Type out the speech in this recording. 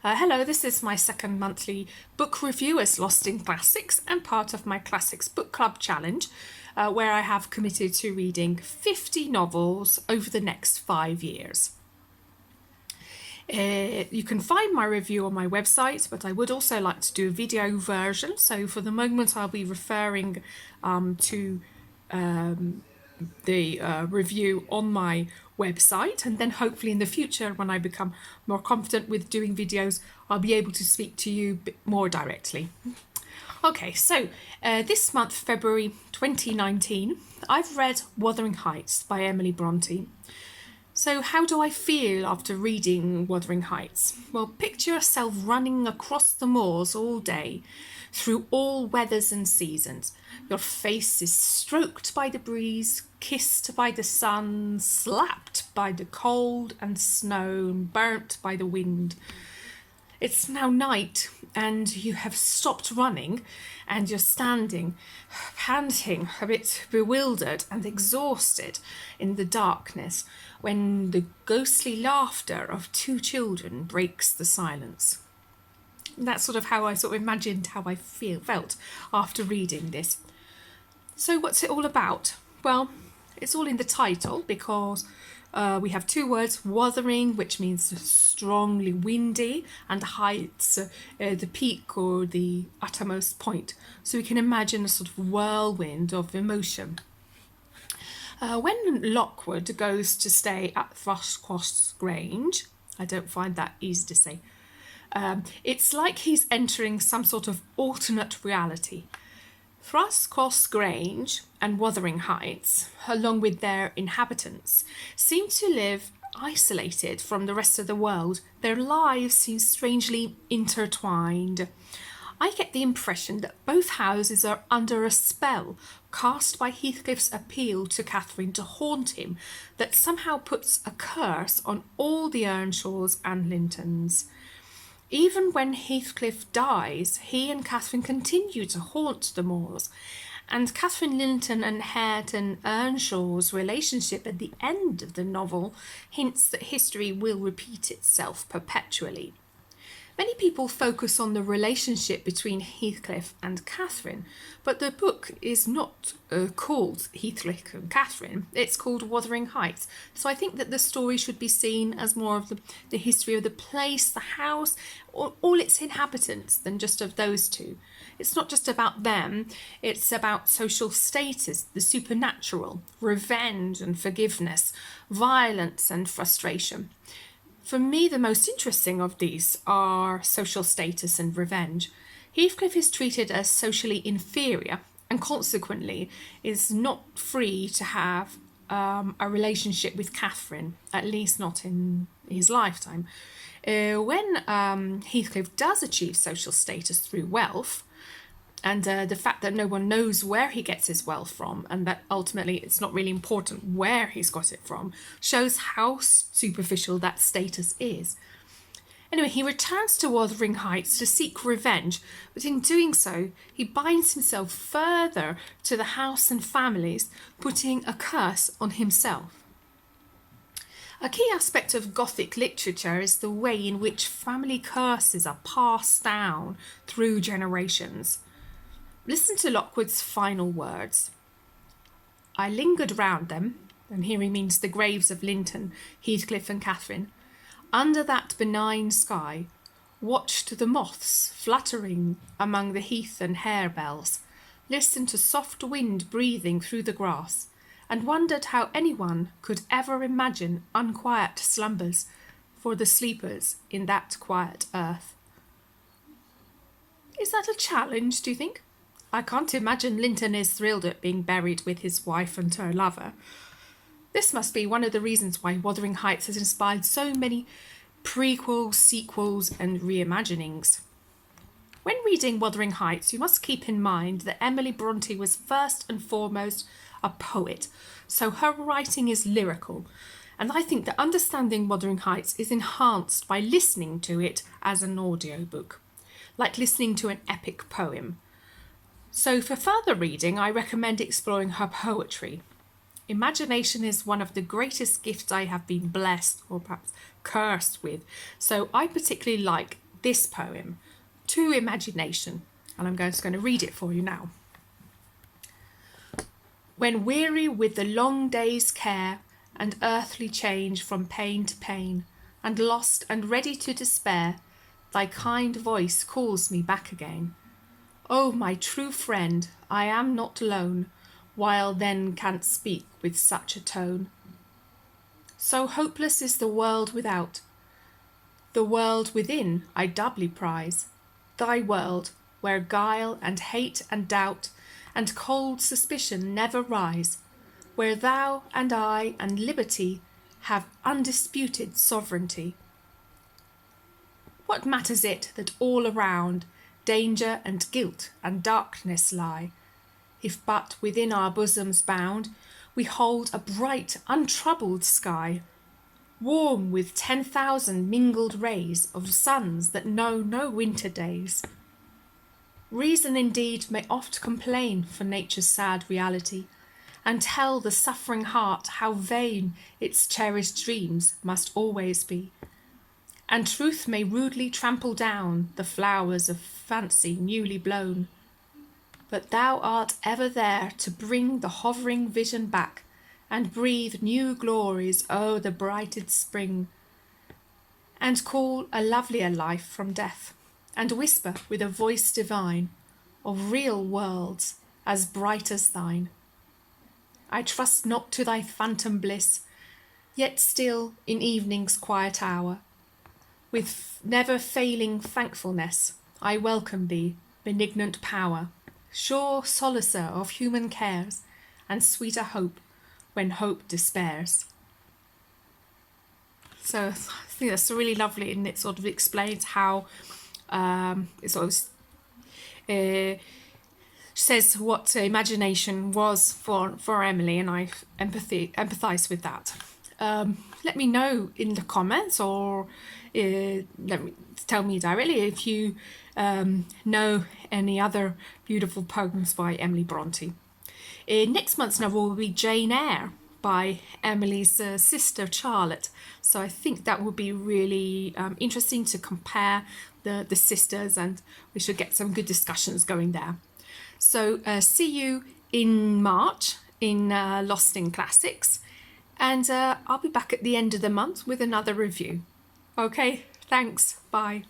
Hello, this is my second monthly book review as Lost in Classics and part of my Classics Book Club Challenge, where I have committed to reading 50 novels over the next 5 years. You can find my review on my website, but I would also like to do a video version. So for the moment, I'll be referring to the review on my website, and then hopefully in the future, when I become more confident with doing videos, I'll be able to speak to you a bit more directly. Okay, so this month, February 2019, I've read Wuthering Heights by Emily Bronte. So how do I feel after reading Wuthering Heights? Well, picture yourself running across the moors all day, through all weathers and seasons. Your face is stroked by the breeze, kissed by the sun, slapped by the cold and snow, and burnt by the wind. It's now night and you have stopped running and you're standing, panting, a bit bewildered and exhausted in the darkness when the ghostly laughter of two children breaks the silence. That's sort of how I imagined how I felt after reading this. So what's it all about? Well, it's all in the title because we have two words, wuthering, which means strongly windy, and heights, the peak or the uttermost point. So we can imagine a sort of whirlwind of emotion. When Lockwood goes to stay at Thrushcross Grange, I don't find that easy to say, it's like he's entering some sort of alternate reality. Thrushcross Grange and Wuthering Heights, along with their inhabitants, seem to live isolated from the rest of the world. Their lives seem strangely intertwined. I get the impression that both houses are under a spell cast by Heathcliff's appeal to Catherine to haunt him that somehow puts a curse on all the Earnshaws and Lintons. Even when Heathcliff dies, he and Catherine continue to haunt the moors, and Catherine Linton and Hareton Earnshaw's relationship at the end of the novel hints that history will repeat itself perpetually. Many people focus on the relationship between Heathcliff and Catherine, but the book is not called Heathcliff and Catherine, it's called Wuthering Heights. So I think that the story should be seen as more of the history of the place, the house, all its inhabitants than just of those two. It's not just about them, it's about social status, the supernatural, revenge and forgiveness, violence and frustration. For me, the most interesting of these are social status and revenge. Heathcliff is treated as socially inferior and consequently is not free to have a relationship with Catherine, at least not in his lifetime. When Heathcliff does achieve social status through wealth, and the fact that no one knows where he gets his wealth from, and that ultimately it's not really important where he's got it from, shows how superficial that status is. Anyway, he returns to Wuthering Heights to seek revenge, but in doing so, he binds himself further to the house and families, putting a curse on himself. A key aspect of Gothic literature is the way in which family curses are passed down through generations. Listen to Lockwood's final words. I lingered round them, and here he means the graves of Linton, Heathcliff and Catherine, under that benign sky, watched the moths fluttering among the heath and harebells, listened to soft wind breathing through the grass, and wondered how anyone could ever imagine unquiet slumbers for the sleepers in that quiet earth. Is that a challenge, do you think? I can't imagine Linton is thrilled at being buried with his wife and her lover. This must be one of the reasons why Wuthering Heights has inspired so many prequels, sequels, and reimaginings. When reading Wuthering Heights, you must keep in mind that Emily Bronte was first and foremost a poet, so her writing is lyrical, and I think that understanding Wuthering Heights is enhanced by listening to it as an audiobook, like listening to an epic poem. So for further reading, I recommend exploring her poetry. Imagination is one of the greatest gifts I have been blessed or perhaps cursed with, so I particularly like this poem to imagination, and I'm just going to read it for you now. When weary with the long day's care and earthly change from pain to pain, and lost and ready to despair, thy kind voice calls me back again. O my true friend, I am not lone, while then canst speak with such a tone. So hopeless is the world without, the world within I doubly prize, thy world, where guile and hate and doubt and cold suspicion never rise, where thou and I and liberty have undisputed sovereignty. What matters it that all around danger and guilt and darkness lie, if but within our bosoms bound we hold a bright untroubled sky, warm with 10,000 mingled rays of suns that know no winter days. Reason indeed may oft complain for nature's sad reality, and tell the suffering heart how vain its cherished dreams must always be. And truth may rudely trample down the flowers of fancy newly blown. But thou art ever there to bring the hovering vision back, and breathe new glories o'er the brighted spring, and call a lovelier life from death, and whisper with a voice divine of real worlds as bright as thine. I trust not to thy phantom bliss, yet still in evening's quiet hour, with never failing thankfulness, I welcome thee, benignant power, sure solacer of human cares, and sweeter hope when hope despairs. So I think that's really lovely, and it sort of explains how it sort of says what imagination was for Emily, and I empathise with that. Let me know in the comments, or tell me directly if you know any other beautiful poems by Emily Bronte. Next month's novel will be Jane Eyre by Emily's sister Charlotte. So I think that will be really interesting to compare the sisters, and we should get some good discussions going there. So see you in March in Lost in Classics, and I'll be back at the end of the month with another review. Okay, thanks, bye.